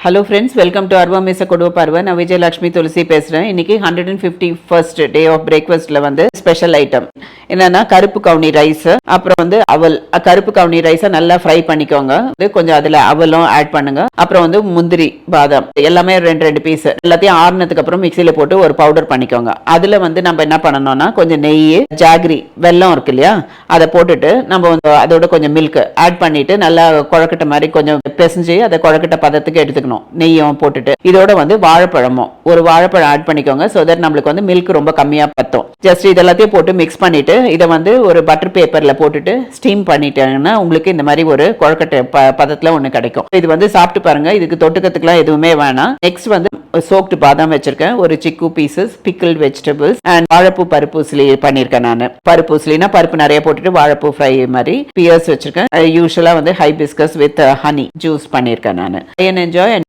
Hello friends, welcome to Arva Mesa Koduva Parva. நான் விஜயலட்சுமி துளசி பேசுறேன். இன்னைக்கு 151st டே ஆஃப் பிரேக்ஃபாஸ்ட்ல வந்து ஸ்பெஷல் ஐட்டம் என்னன்னா கருப்பு கவுனி ரைஸ், அப்புறம் வந்து அவல். கருப்பு கவுனி ரைஸை நல்லா ஃப்ரை பண்ணிக்கோங்க. கொஞ்சம் அதுல அவலும் ஆட் பண்ணுங்க. அப்புறம் வந்து முந்திரி, பாதாம் எல்லாமே ரெண்டு பீஸ் எல்லாத்தையும் ஆறுனதுக்கு அப்புறம் மிக்சியில போட்டு ஒரு பவுடர் பண்ணிக்கோங்க. அதுல வந்து நம்ம என்ன பண்ணணும்னா கொஞ்சம் நெய், ஜாகரி, வெல்லம் இருக்கு இல்லையா, அதை போட்டுட்டு நம்ம அதோட கொஞ்சம் மில்க் ஆட் பண்ணிட்டு நல்லா குழக்கட்டை மாதிரி கொஞ்சம் பிசைஞ்சு அதை குழக்கட்டை பதத்துக்கு எடுத்துக்கணும். நெய்யும் போட்டுட்டு இதோட வந்து வாழைப்பழமும் ஒரு வாழைப்பழம் ஆட் பண்ணிக்கோங்க. சோ தட் நம்மளுக்கு வந்து மில்க் ரொம்ப கம்மியா பத்தும். ஜஸ்ட் இதெல்லாத்தையும் போட்டு மிக்ஸ் பண்ணிட்டு இதை வந்து ஒரு பட்டர் பேப்பர்ல போட்டுட்டு ஸ்டீம் பண்ணிட்டீங்கன்னா உங்களுக்கு இந்த மாதிரி ஒரு குழக்கட்டை பதத்துல ஒண்ணு கிடைக்கும். இது வந்து சாப்பிட்டு பாருங்க. இதுக்கு தொட்டுக்கிறதுக்குலாம் எதுவுமே வேணாம். நெக்ஸ்ட் வந்து சோக்டு பாதாம் வச்சிருக்கேன், ஒரு சிக்கு பீசஸ், பிக்கிள்ட் வெஜிடபிள்ஸ் அண்ட் வாழைப்பூ பருப்பூசலி பண்ணிருக்கேன். நான் பருப்பூசலினா பருப்பு நிறைய போட்டுட்டு வாழைப்பூ ஃப்ரை மாதிரி, பியர்ஸ் வச்சிருக்கேன். யூஸ்வலா வந்து ஹைபிஸ்கஸ் வித் ஹனி ஜூஸ் பண்ணிருக்கேன். நான் என்ஜாய்.